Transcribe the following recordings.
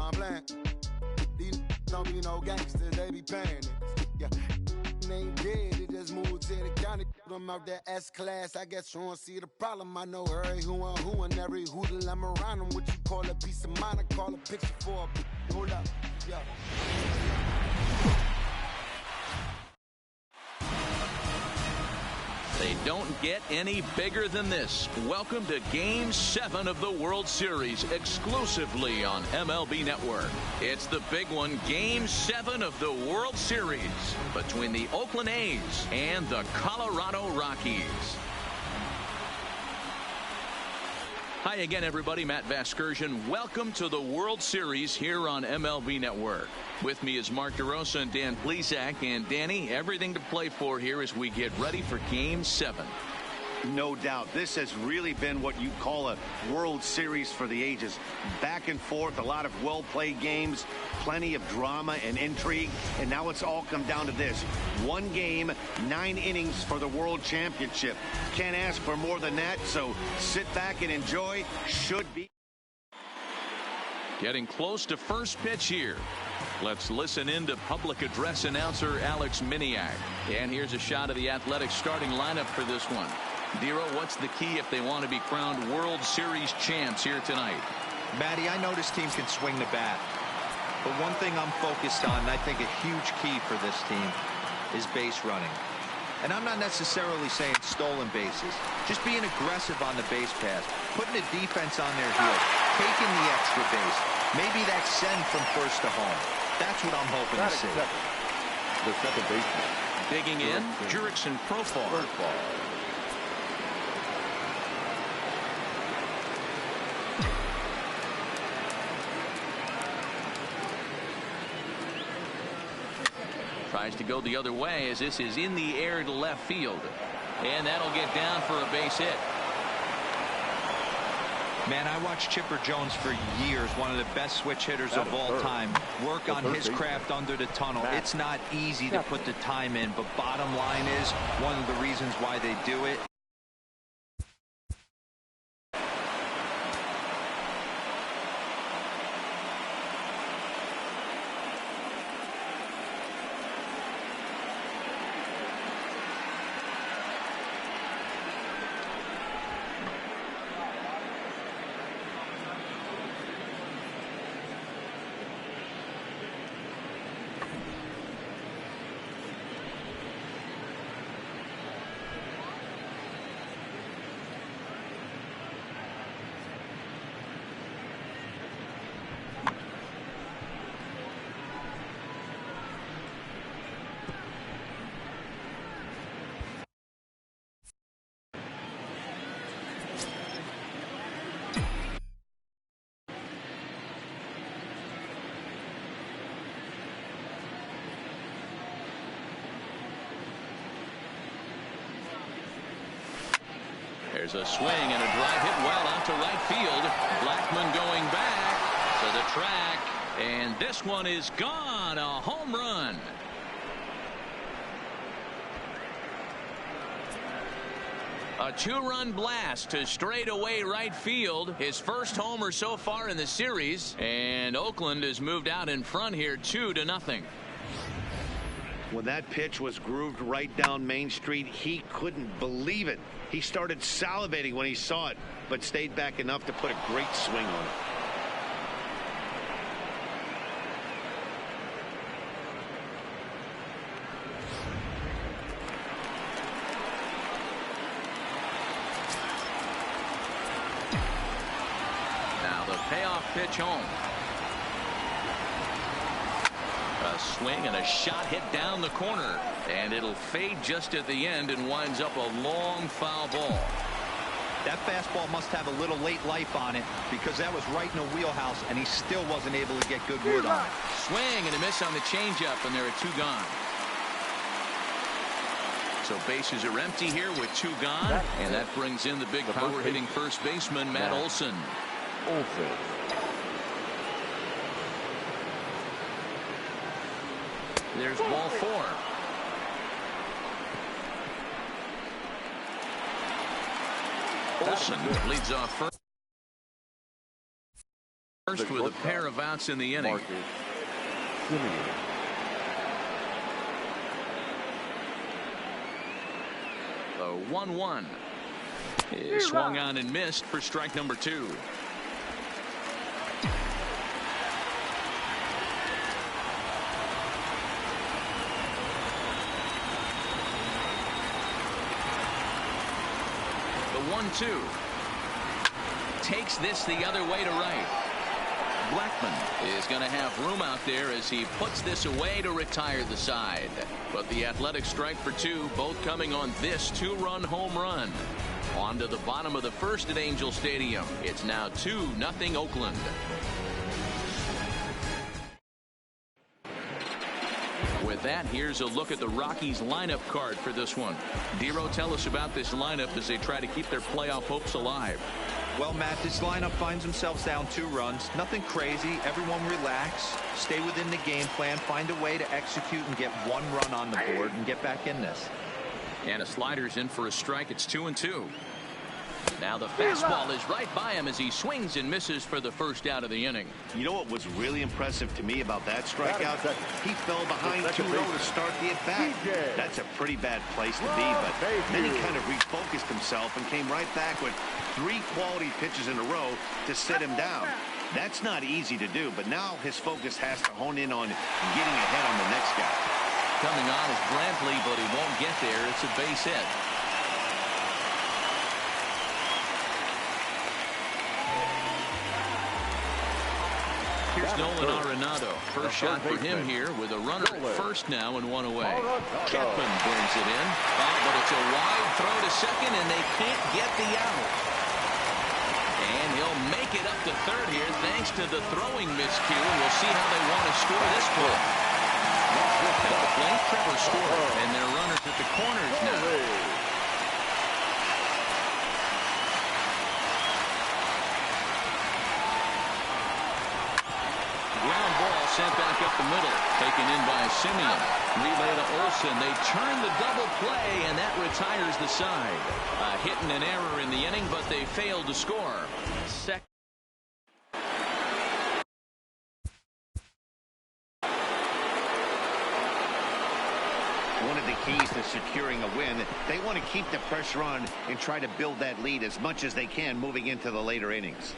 I'm playing. These don't be no gangsters, they be paying it. Yeah. They ain't dead, they just moved to the county. Them out there S-class, I guess you don't see the problem. I know every who and every hoodle I'm around them. What you call a piece of mind, I call a picture for a hold up, yeah. They don't get any bigger than this. Welcome to Game 7 of the World Series, exclusively on MLB Network. It's the big one, Game 7 of the World Series, between the Oakland A's and the Colorado Rockies. Hi again, everybody. Matt Vasgersian. Welcome to the World Series here on MLB Network. With me is Mark DeRosa and Dan Plesac. And Danny, everything to play for here as we get ready for Game 7. No doubt. This has really been what you call a World Series for the ages. Back and forth, a lot of well-played games, plenty of drama and intrigue, and now it's all come down to this. One game, 9 innings for the World Championship. Can't ask for more than that, so sit back and enjoy. Should be. Getting close to first pitch here. Let's listen in to public address announcer Alex Miniak. And here's a shot of the Athletics starting lineup for this one. Dero, what's the key if they want to be crowned World Series champs here tonight? Matty, I know this team can swing the bat. But one thing I'm focused on, and I think a huge key for this team, is base running. And I'm not necessarily saying stolen bases. Just being aggressive on the base pass, putting the defense on their heels, taking the extra base. Maybe that's send from first to home. That's what I'm hoping to see. The second baseman. Digging in, Jurickson Profar. Tries to go the other way as this is in the air to left field. And that'll get down for a base hit. Man, I watched Chipper Jones for years, one of the best switch hitters of all time. Work on his craft under the tunnel. It's not easy to put the time in, but bottom line is one of the reasons why they do it. There's a swing and a drive hit well out to right field. Blackmon going back to the track, and this one is gone. A home run. A 2-run blast to straightaway right field. His first homer so far in the series, and Oakland has moved out in front here 2-0. When that pitch was grooved right down Main Street, he couldn't believe it. He started salivating when he saw it, but stayed back enough to put a great swing on it. Now the payoff pitch home. A swing and a shot hit down the corner, and it'll fade just at the end and winds up a long foul ball. That fastball must have a little late life on it, because that was right in the wheelhouse and he still wasn't able to get good wood on it. Swing and a miss on the changeup, and there are 2 gone. So bases are empty here with 2 gone, and that brings in the big power hitting first baseman Matt Olson. There's ball 4. Olson leads off first. First with a pair of outs in the inning. The 1-1 is swung on and missed for strike number 2. The 1-2 takes this the other way to right. Blackman is going to have room out there as he puts this away to retire the side. But the Athletics strike for 2, both coming on this 2-run home run. On to the bottom of the first at Angel Stadium. It's now 2-0 Oakland. With that, here's a look at the Rockies lineup card for this one. Dero, tell us about this lineup as they try to keep their playoff hopes alive. Well, Matt, this lineup finds themselves down 2 runs. Nothing crazy. Everyone relax. Stay within the game plan. Find a way to execute and get 1 run on the board and get back in this. And a slider's in for a strike. It's 2-2. Now the fastball is right by him as he swings and misses for the first out of the inning. You know what was really impressive to me about that strikeout? He fell behind 2-0 to start the at-bat. That's a pretty bad place to be, but then he kind of refocused himself and came right back with 3 quality pitches in a row to sit him down. That's not easy to do, but now his focus has to hone in on getting ahead on the next guy. Coming on is Brantley, but he won't get there. It's a base hit. Here's Nolan Arenado. First shot for him here with a runner at first now and 1 away. Chapman brings it in. But it's a wide throw to second, and they can't get the out. And he'll make it up to third here thanks to the throwing miscue. We'll see how they want to score this play. At the plate, Trevor scored, and their runners at the corners now. Ground ball sent back up the middle, taken in by Simeon. Relay to Olsen. They turn the double play, and that retires the side. A hit and an error in the inning, but they failed to score. One of the keys to securing a win, they want to keep the pressure on and try to build that lead as much as they can moving into the later innings.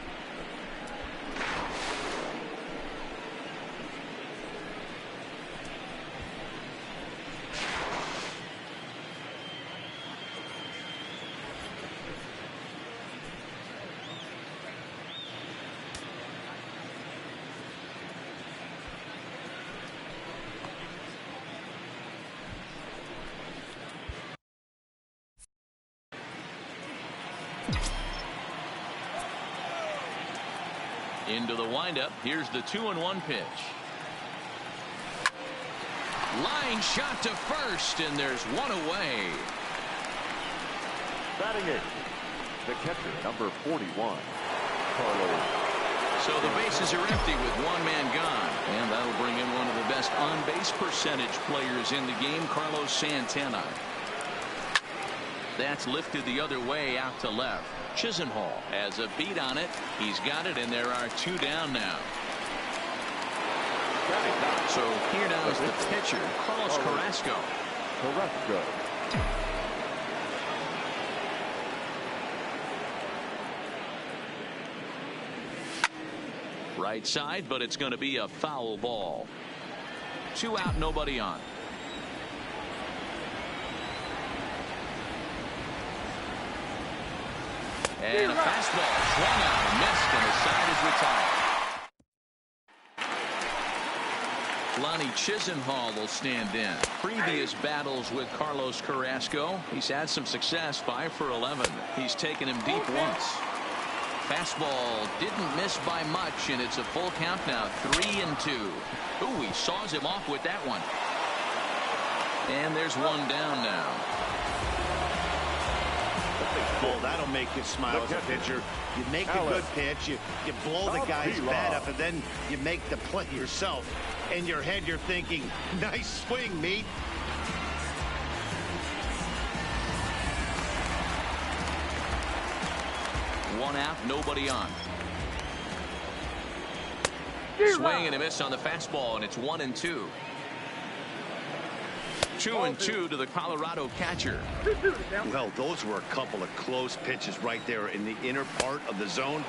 Into the windup. Here's the 2-1 pitch. Line shot to first, and there's 1 away. Batting it, the catcher, number 41, Carlos. So the bases are empty with 1 man gone, and that'll bring in one of the best on-base percentage players in the game, Carlos Santana. That's lifted the other way out to left. Chisenhall has a beat on it. He's got it, and there are 2 down now. So here now is the pitcher, Carlos Carrasco. Right side, but it's going to be a foul ball. 2 out, nobody on. And a fastball swung out and missed, and the side is retired. Lonnie Chisenhall will stand in. Previous battles with Carlos Carrasco, he's had some success, 5 for 11. He's taken him deep once. Fastball didn't miss by much, and it's a full count now, 3-2. Ooh, he saws him off with that one. And there's 1 down now. Oh, that'll make you smile as a pitcher. You make a good pitch, you blow the guy's bat up, and then you make the play yourself. In your head, you're thinking, nice swing, meat. One out, nobody on. Swing and a miss on the fastball, and it's 1-2. 2-2 to the Colorado catcher. Well, those were a couple of close pitches right there in the inner part of the zone.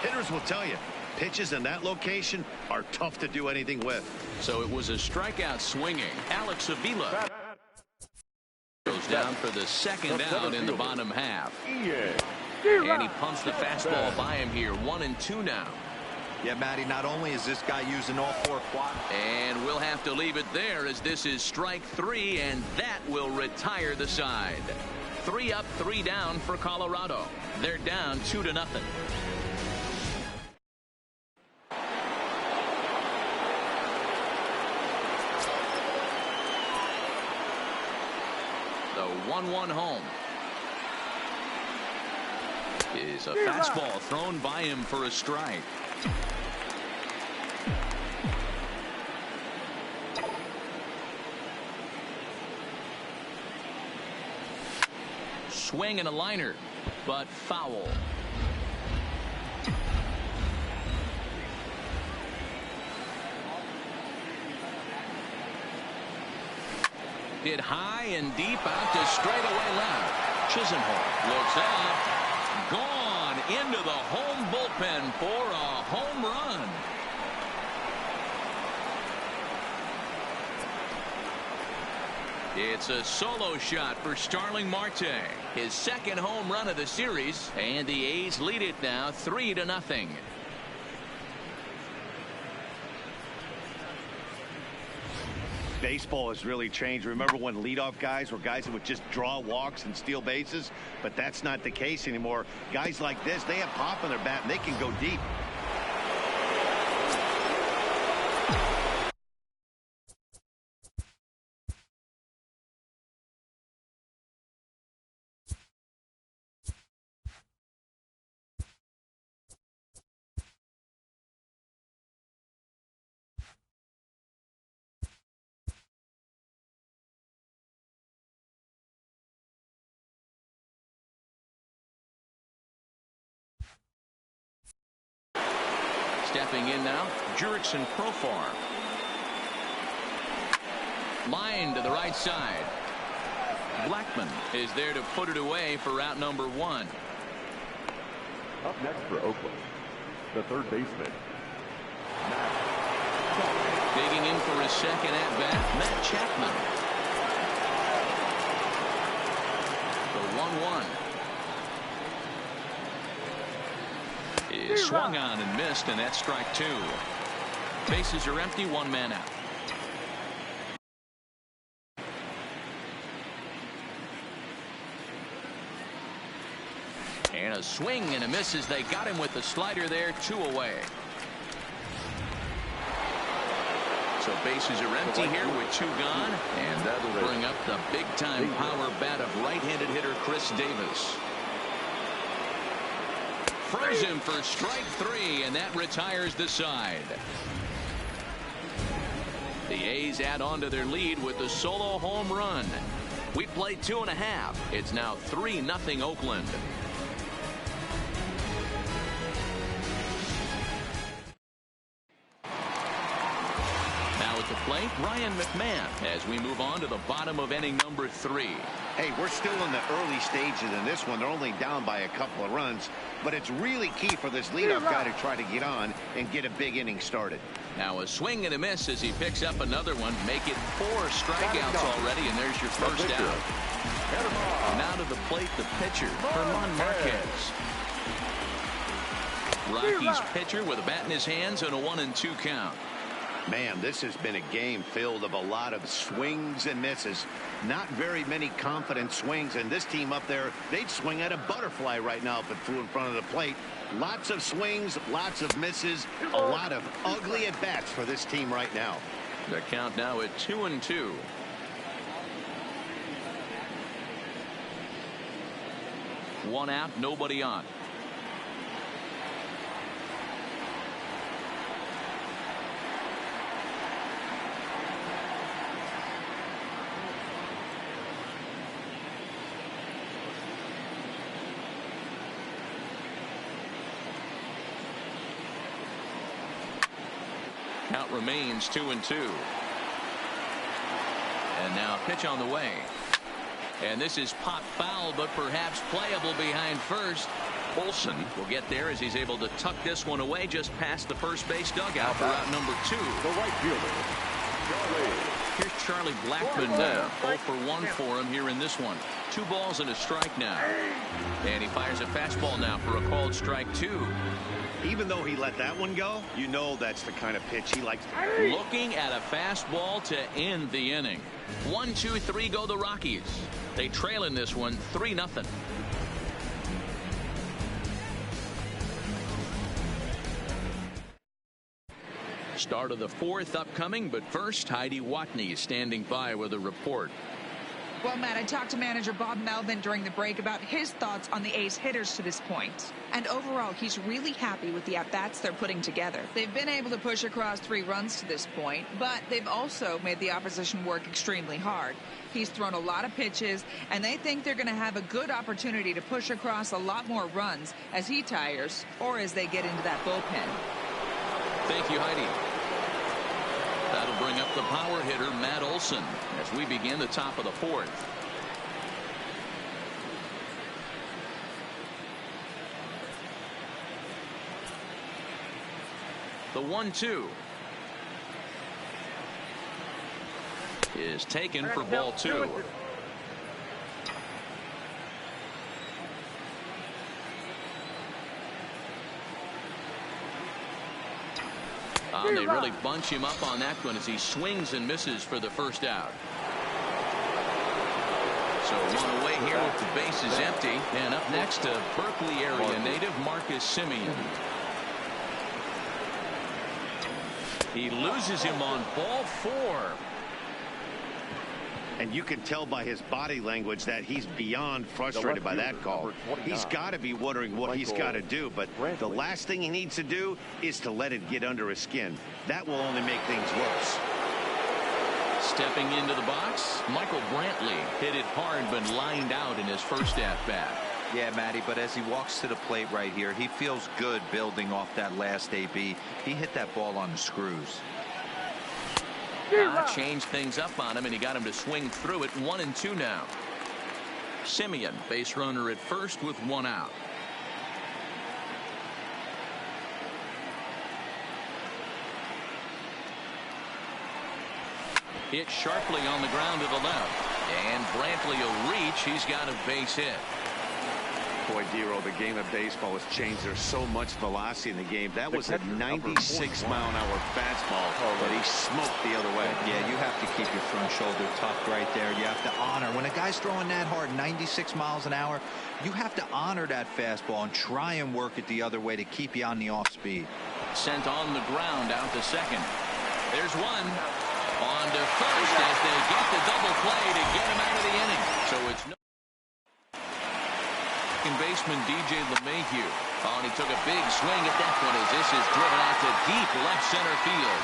Hitters will tell you, pitches in that location are tough to do anything with. So it was a strikeout swinging. Alex Avila goes down for the second out in the bottom half. And he pumps the fastball by him here. 1-2 now. Yeah, Matty, not only is this guy using all four quad. And we'll have to leave it there as this is strike 3, and that will retire the side. 3 up, 3 down for Colorado. They're down 2-0. The 1-1 home is a fastball thrown by him for a strike. Swing and a liner, but foul. Hit high and deep out to straightaway left. Chisenhall looks up, gone into the home bullpen for a home run. It's a solo shot for Starling Marte, his second home run of the series, and the A's lead it now 3-0. Baseball has really changed. Remember when leadoff guys were guys that would just draw walks and steal bases? But that's not the case anymore. Guys like this, they have pop in their bat and they can go deep. Stepping in now, Jurickson Profar. Line to the right side. Blackman is there to put it away for out number 1. Up next for Oakland, the third baseman, Digging in for his second at-bat, Matt Chapman. The 1-1. Is swung on and missed, and that's strike 2. Bases are empty, 1 man out. And a swing and a miss as they got him with the slider there, 2 away. So bases are empty here with 2 gone, and that'll bring up the big-time power bat of right-handed hitter Chris Davis. Throws him for strike 3, and that retires the side. The A's add on to their lead with the solo home run. We played 2.5. It's now 3-0 Oakland. Now at the plate, Ryan McMahon as we move on to the bottom of inning number 3. Hey, we're still in the early stages in this one. They're only down by a couple of runs, but it's really key for this leadoff guy to try to get on and get a big inning started. Now a swing and a miss as he picks up another one. Make it 4 strikeouts already, and there's your first out. Now to the plate, the pitcher, Herman Marquez. Rockies pitcher with a bat in his hands and a 1-2 count. Man, this has been a game filled of a lot of swings and misses. Not very many confident swings, and this team up there, they'd swing at a butterfly right now if it flew in front of the plate. Lots of swings, lots of misses, a lot of ugly at-bats for this team right now. The count now at 2-2. One out, nobody on. Count remains 2-2. And now pitch on the way. And this is pop foul, but perhaps playable behind first. Olsen will get there as he's able to tuck this one away just past the first base dugout for out number 2. The right fielder, Charlie. Here's Charlie Blackmon now. 0 for 1 for him here in this one. 2 balls and a strike now. And he fires a fastball now for a called strike 2. Even though he let that one go, you know that's the kind of pitch he likes. Looking at a fastball to end the inning. 1, 2, 3 go the Rockies. They trail in this one 3-0. Start of the 4th upcoming, but first Heidi Watney is standing by with a report. Well, Matt, I talked to manager Bob Melvin during the break about his thoughts on the A's hitters to this point. And overall, he's really happy with the at-bats they're putting together. They've been able to push across 3 runs to this point, but they've also made the opposition work extremely hard. He's thrown a lot of pitches, and they think they're going to have a good opportunity to push across a lot more runs as he tires or as they get into that bullpen. Thank you, Heidi. That'll bring up the power hitter, Matt Olson, as we begin the top of the 4th. The 1-2 is taken for ball 2. They really bunch him up on that one as he swings and misses for the first out. So one away here with the bases empty. And up next to Berkeley area native Marcus Semien. He loses him on ball 4. And you can tell by his body language that he's beyond frustrated by that call. He's got to be wondering what he's got to do, but the last thing he needs to do is to let it get under his skin. That will only make things worse. Stepping into the box, Michael Brantley hit it hard but lined out in his first at-bat. Yeah, Matty, but as he walks to the plate right here, he feels good building off that last AB. He hit that ball on the screws. Changed things up on him, and he got him to swing through it. 1-2 now. Semien, base runner at first with 1 out. Hit sharply on the ground to the left. And Brantley will reach. He's got a base hit. Boy, Dero, the game of baseball has changed. There's so much velocity in the game. That was a 96-mile-an-hour fastball, but he smoked the other way. Yeah, you have to keep your front shoulder tucked right there. You have to honor. When a guy's throwing that hard, 96 miles an hour, you have to honor that fastball and try and work it the other way to keep you on the off speed. Sent on the ground out to second. There's one. On to first as they get the double play to get him out of the inning. So it's no baseman DJ LeMahieu. Oh, and he took a big swing at that one as this is driven out to deep left center field.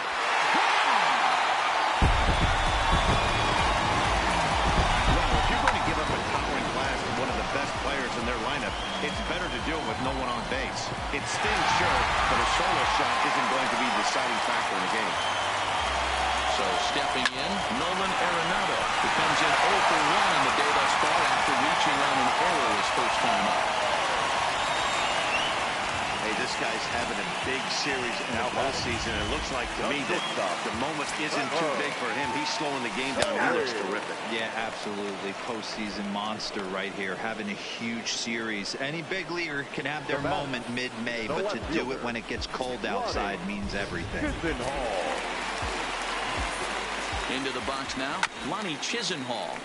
Well, if you're going to give up a towering blast to one of the best players in their lineup, it's better to do it with no one on base. It stings, sure, but a solo shot isn't going to be the deciding factor in the game. So stepping in, Nolan Arenado, who comes in 0 for 1 on the day thus far after reaching on an error his first time up. Hey, this guy's having a big series in the postseason. It looks like to me that the moment isn't too big for him. He's slowing the game down. He looks terrific. Yeah, absolutely. Postseason monster right here, having a huge series. Any big leaguer can have their moment mid-May, but to do it when it gets cold outside means everything. Into the box now, Lonnie Chisenhall.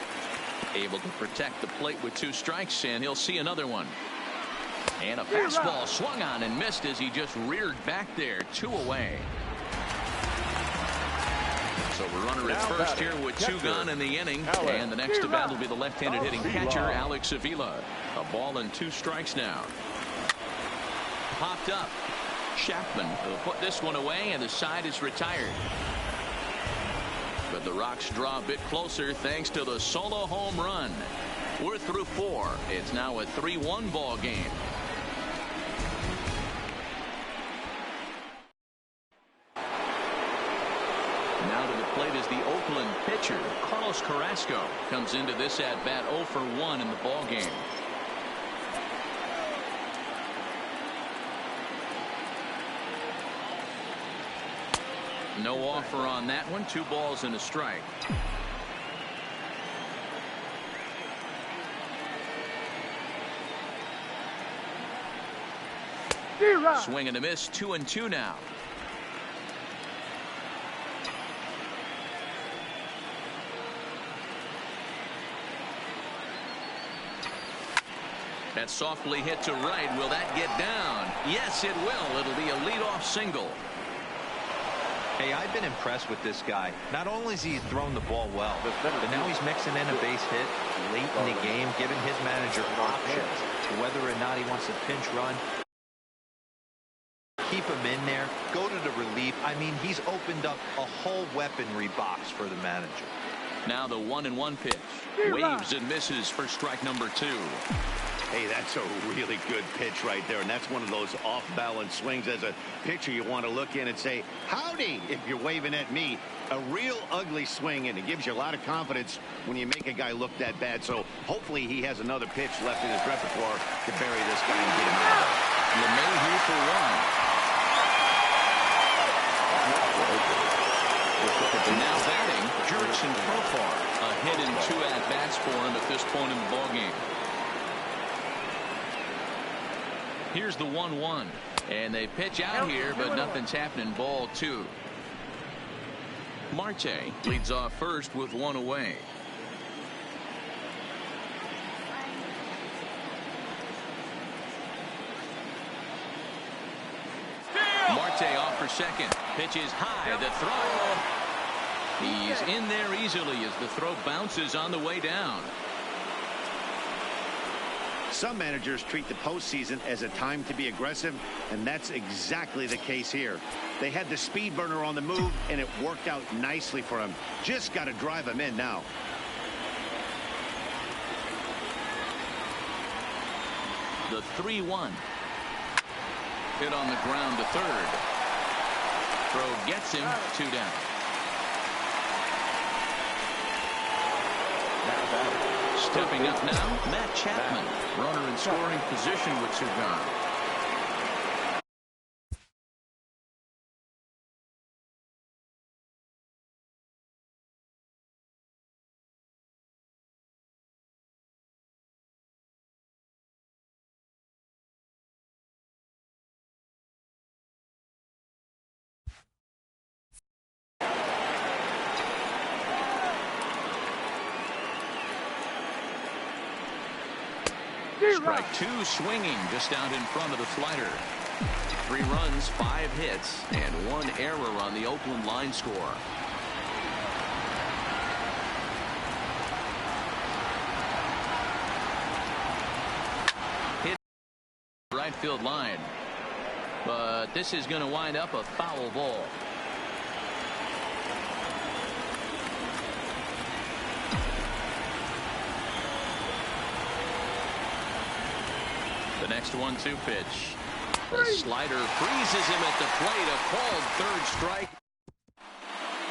Able to protect the plate with 2 strikes, and he'll see another one. And a fastball swung on and missed as he just reared back there. 2 away. So we're runner at first here with 2 gone in the inning. And the next to bat will be the left-handed hitting catcher, Alex Avila. A ball and 2 strikes now. Popped up. Chapman will put this one away, and the side is retired. But the Rocks draw a bit closer thanks to the solo home run. We're through 4. It's now a 3-1 ball game. Now to the plate is the Oakland pitcher, Carlos Carrasco. Comes into this at-bat 0 for 1 in the ballgame. No offer on that one. 2 balls and a strike. Swing and a miss. 2-2 now. That's softly hit to right. Will that get down? Yes, it will. It'll be a leadoff single. Hey, I've been impressed with this guy. Not only has he thrown the ball well, but now he's mixing in a base hit late in the game, giving his manager options whether or not he wants a pinch run. Keep him in there, go to the relief. I mean, he's opened up a whole weaponry box for the manager. Now the 1-1 pitch. Waves and misses for strike number 2. Hey, that's a really good pitch right there, and that's one of those off-balance swings. As a pitcher, you want to look in and say, howdy, if you're waving at me. A real ugly swing, and it gives you a lot of confidence when you make a guy look that bad. So hopefully he has another pitch left in his repertoire to bury this guy and get him out. LeMahieu for 1. Now batting, Jurickson Profar. A hit and 2 at-bats for him at this point in the ballgame. Here's the 1-1. And they pitch out here, but nothing's happening. Ball 2. Marte leads off first with 1 away. Marte off for second. Pitch is high. The throw. He's in there easily as the throw bounces on the way down. Some managers treat the postseason as a time to be aggressive, and that's exactly the case here. They had the speed burner on the move, and it worked out nicely for him. Just got to drive him in now. The 3-1. Hit on the ground to third. Throw gets him 2 down. Stepping up now, Matt Chapman. Runner in scoring position with 2 gone. Strike 2 swinging just out in front of the slider. 3 runs, 5 hits, and 1 error on the Oakland line score. Hit right field line. But this is going to wind up a foul ball. The next 1-2 pitch. The slider freezes him at the plate. A called third strike.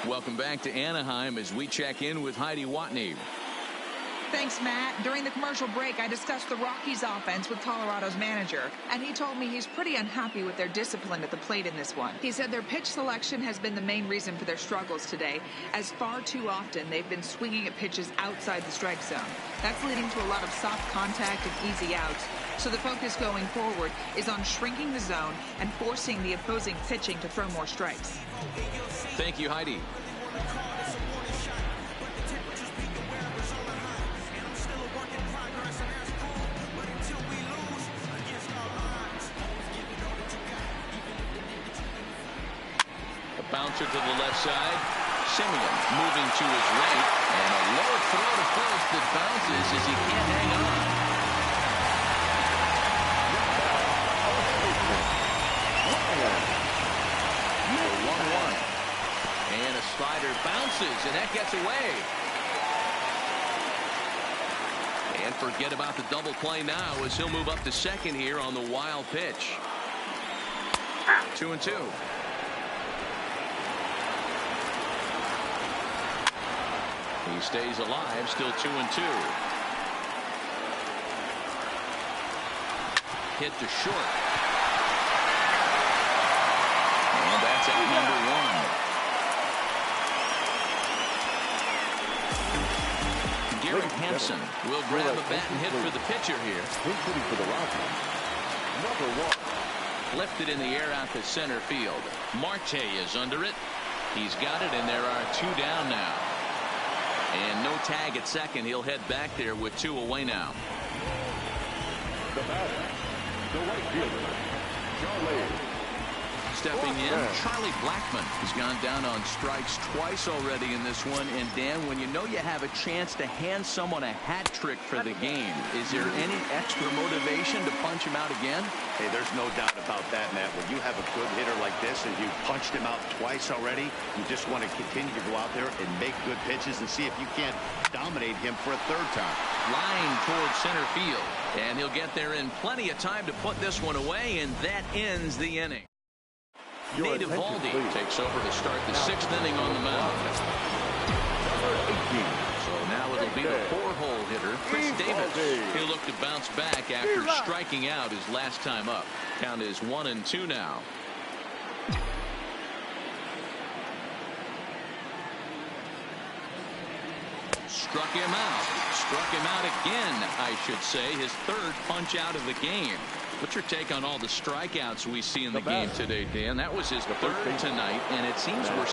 Welcome back to Anaheim as we check in with Heidi Watney. Thanks, Matt. During the commercial break, I discussed the Rockies' offense with Colorado's manager, and he told me he's pretty unhappy with their discipline at the plate in this one. He said their pitch selection has been the main reason for their struggles today, as far too often they've been swinging at pitches outside the strike zone. That's leading to a lot of soft contact and easy outs. So the focus going forward is on shrinking the zone and forcing the opposing pitching to throw more strikes. Thank you, Heidi. Bouncer to the left side. Simeon moving to his right. And a low throw to first that bounces as he can't hang on. The 1-1. And a slider bounces, and that gets away. And forget about the double play now as he'll move up to second here on the wild pitch. 2-2. He stays alive, still 2-2. Hit to short. And that's out number 1. Garrett Hampson will grab a bat and hit for the pitcher here. He's hitting for the Rockies. Number 1. Lifted in the air out to center field. Marte is under it. He's got it, and there are 2 down now. And no tag at second. He'll head back there with 2 away now. The batter, the right fielder, Charlie. Stepping in, Charlie Blackmon has gone down on strikes twice already in this one. And Dan, when you know you have a chance to hand someone a hat trick for the game, is there any extra motivation to punch him out again? Hey, there's no doubt about that, Matt. When you have a good hitter like this and you punched him out twice already, you just want to continue to go out there and make good pitches and see if you can't dominate him for a 3rd time. Line towards center field, and he'll get there in plenty of time to put this one away, and that ends the inning. Nate Eovaldi takes over to start the 6th inning on the mound. Number 18. So now it'll be the 4-hole hitter, Chris Davis. He'll look to bounce back after striking out his last time up. Count is 1-2 now. Struck him out. Struck him out again, I should say. His 3rd punch out of the game. What's your take on all the strikeouts we see in the game today, Dan? That was his 3rd tonight, and it seems we're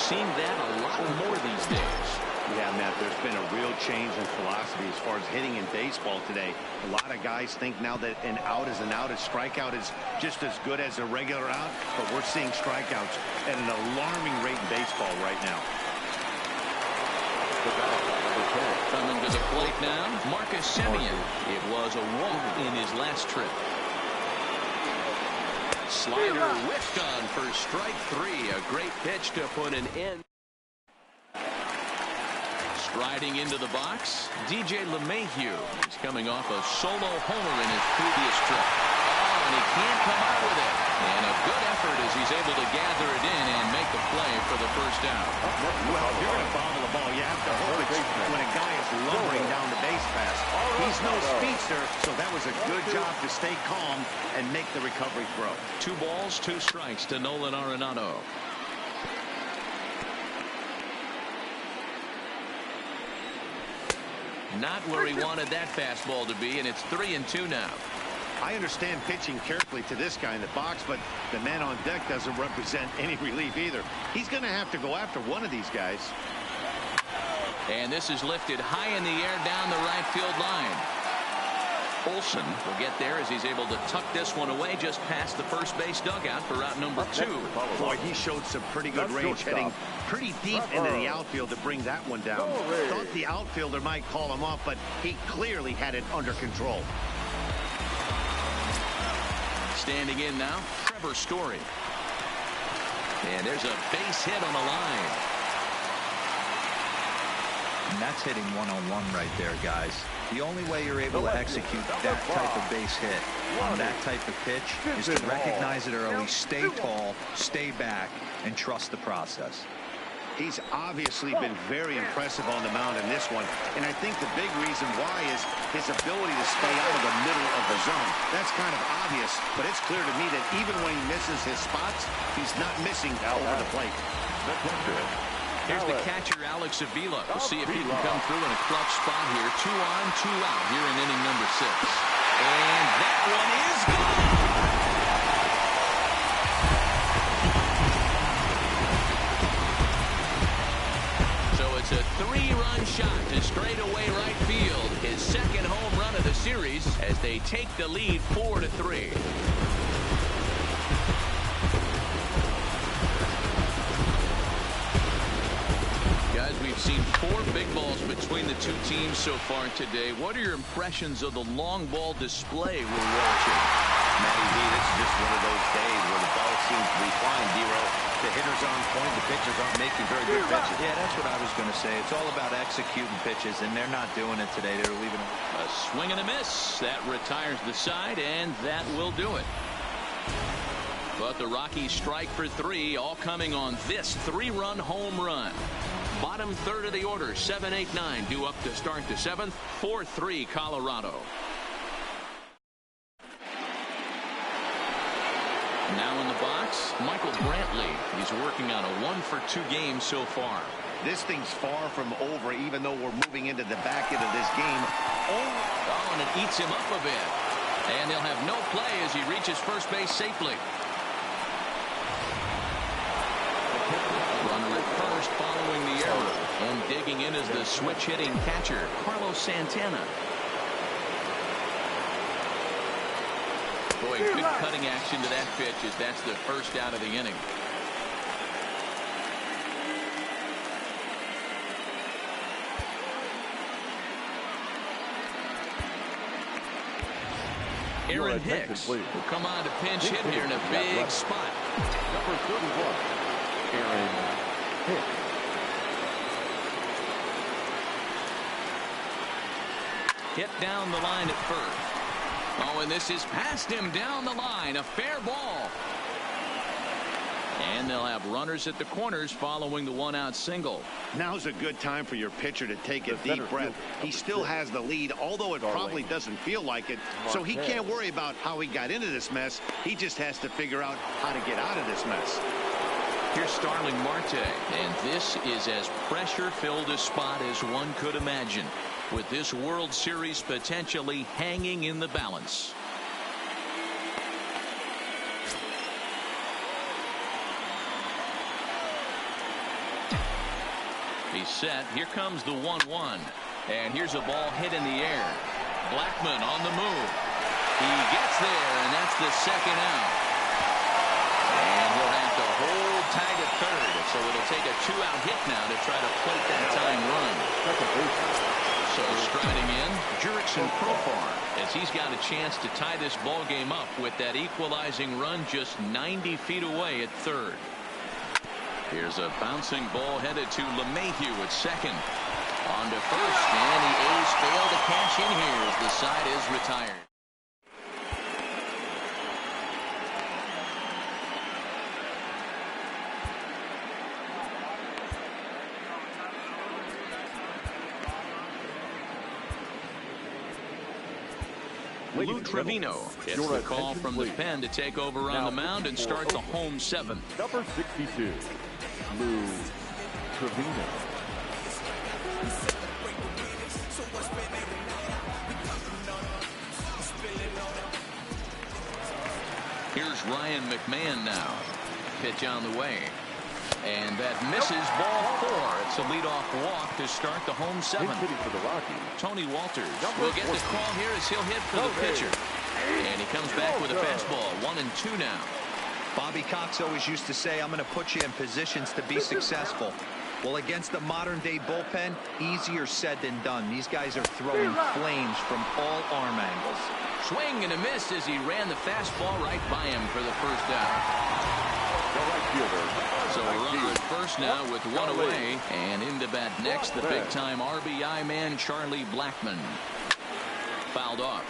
seeing that a lot more these days. Yeah, Matt, there's been a real change in philosophy as far as hitting in baseball today. A lot of guys think now that an out is an out. A strikeout is just as good as a regular out, but we're seeing strikeouts at an alarming rate in baseball right now. Coming to the plate now, Marcus Semien. It was a walk in his last trip. Slider whiffed on for strike 3. A great pitch to put an end. Striding into the box, DJ LeMahieu. He's coming off a solo homer in his previous trip. Oh, and he can't come out with it. And a good effort as he's able to gather it in and make the play for the 1st out. Well, if you're going to bobble the ball, you have to hold it when a guy is lumbering down the base pass. He's no speedster, so that was a good job to stay calm and make the recovery throw. 2 balls, 2 strikes to Nolan Arenado. Not where he wanted that fastball to be, and it's 3-2 now. I understand pitching carefully to this guy in the box, but the man on deck doesn't represent any relief either. He's going to have to go after one of these guys. And this is lifted high in the air down the right field line. Olsen will get there as he's able to tuck this one away just past the first base dugout for route number 2. Boy, he showed some pretty good range, heading pretty deep into the outfield to bring that one down. Thought the outfielder might call him off, but he clearly had it under control. Standing in now, Trevor Story. And there's a base hit on the line. And that's hitting one-on-one right there, guys. The only way you're able to execute that type of base hit on that type of pitch is to recognize it early, stay tall, stay back, and trust the process. He's obviously been very impressive on the mound in this one, and I think the big reason why is his ability to stay out of the middle of the zone. That's kind of obvious, but it's clear to me that even when he misses his spots, he's not missing over the plate. Here's the catcher, Alex Avila. We'll see if he can come through in a clutch spot here. 2 on, 2 out here in inning number 6. And that one is gone. It's a 3-run shot to straightaway right field. His 2nd home run of the series as they take the lead 4-3. Guys, we've seen 4 big balls between the 2 teams so far today. What are your impressions of the long ball display we're watching? Matty B, this is just one of those days where the ball seems to be flying, D-Row. The hitters on point, the pitchers aren't making very good pitches. Yeah, that's what I was going to say. It's all about executing pitches, and they're not doing it today. They're leaving it. A swing and a miss. That retires the side, and that will do it. But the Rockies strike for 3, all coming on this 3-run home run. Bottom third of the order, 7, 8, 9 due up to start the 7th. 4-3 Colorado. Now in the box, Michael Brantley. He's working on a 1-for-2 game so far. This thing's far from over, even though we're moving into the back end of this game. Oh, and it eats him up a bit. And he'll have no play as he reaches first base safely. Runner at first following the error. And digging in is the switch-hitting catcher, Carlos Santana. Boy, good cutting action to that pitch as that's the first out of the inning. Aaron Hicks will come on to pinch hit here in a big spot. Number 31, Aaron Hicks. Hit down the line at first. Oh, and this is past him down the line. A fair ball. And they'll have runners at the corners following the one-out single. Now's a good time for your pitcher to take a deep breath. He still has the lead, although it probably doesn't feel like it. So he can't worry about how he got into this mess. He just has to figure out how to get out of this mess. Here's Starling Marte, and this is as pressure-filled a spot as one could imagine, with this World Series potentially hanging in the balance. He's set. Here comes the 1-1. And here's a ball hit in the air. Blackmon on the move. He gets there, and that's the second out. And he'll have to hold tight at third. So it'll take a 2-out hit now to try to plate that tying run. So striding in, Jurickson Profar, as he's got a chance to tie this ball game up with that equalizing run just 90 feet away at third. Here's a bouncing ball headed to LeMahieu at second. On to first, and the A's fail to cash in here as the side is retired. Lou Trevino gets the call from the pen to take over on the mound and starts a home 7th. Number 62, Lou Trevino. Here's Ryan McMahon now. Pitch on the way. And that misses ball 4. It's a leadoff walk to start the home 7th. For the Rockies, Tony Walters will get the call here as he'll hit for the pitcher. And he comes back with a fastball. 1-2 now. Bobby Cox always used to say, I'm going to put you in positions to be successful. Well, against the modern-day bullpen, easier said than done. These guys are throwing flames from all arm angles. Swing and a miss as he ran the fastball right by him for the first out. So a runner at first now with 1 away, and into bat next, the big-time RBI man Charlie Blackmon. Fouled off.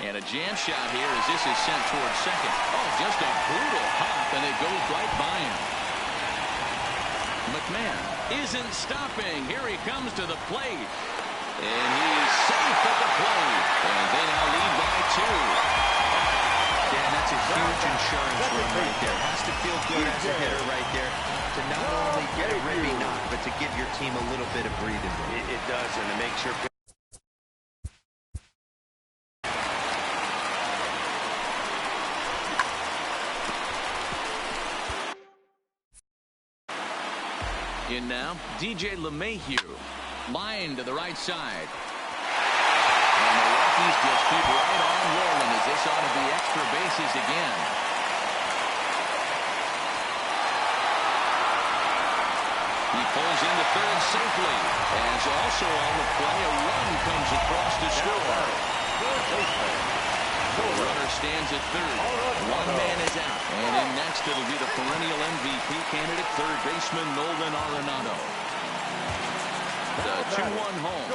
And a jam shot here as this is sent towards second. Oh, just a brutal hop, and it goes right by him. McMahon isn't stopping. Here he comes to the plate. And he's safe at the plate. And they now lead by 2. Dan, that's a huge insurance run right there. Has to feel good as a hitter right there to not only get a ribby knock, but to give your team a little bit of breathing room. It does, and it makes your... In now, DJ LeMahieu. Line to the right side. And the Rockies just keep right on rolling as this ought to be extra bases again. He pulls into third safely. As also on the play, a run comes across to score. The runner stands at third. One man is out. And in next, it'll be the perennial MVP candidate, third baseman Nolan Arenado. The 2-1 home.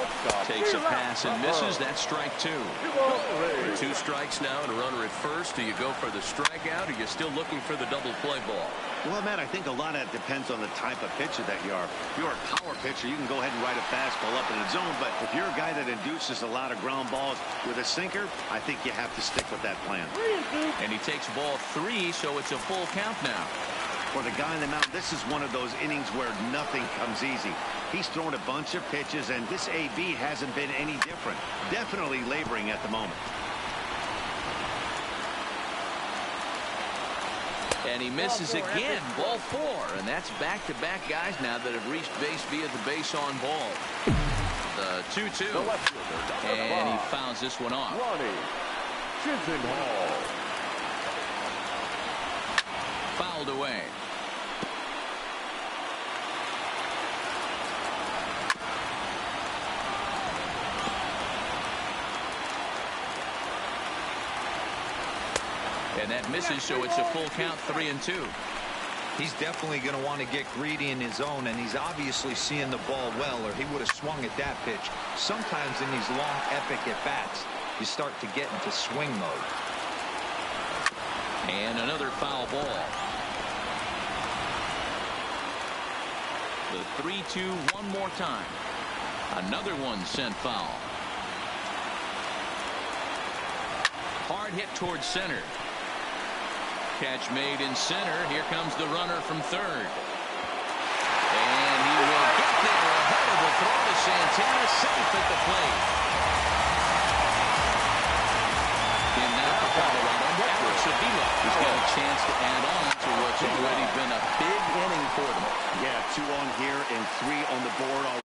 Takes a pass and misses. That's strike 2. With 2 strikes now and a runner at first. Do you go for the strikeout, or are you still looking for the double play ball? Well, Matt, I think a lot of that depends on the type of pitcher that you are. If you're a power pitcher, you can go ahead and ride a fastball up in the zone. But if you're a guy that induces a lot of ground balls with a sinker, I think you have to stick with that plan. And he takes ball 3, so it's a full count now. For the guy in the mound, this is one of those innings where nothing comes easy. He's thrown a bunch of pitches, and this AB hasn't been any different. Definitely laboring at the moment. And he misses again. Ball 4. And that's back-to-back guys now that have reached base via the base on ball. The 2-2. And he fouls this one off. Fouled away. And that misses, so it's a full count, 3-2. He's definitely going to want to get greedy in his zone, and he's obviously seeing the ball well, or he would have swung at that pitch. Sometimes in these long, epic at-bats, you start to get into swing mode. And another foul ball. The 3-2 one more time. Another one sent foul. Hard hit towards center. Catch made in center. Here comes the runner from third. And he will get there ahead of the throw to Santana, safe at the plate. In now for Colorado, Alex Avila. He's got a chance to add on to what's already been a big inning for them. Yeah, 2 on here and 3 on the board already.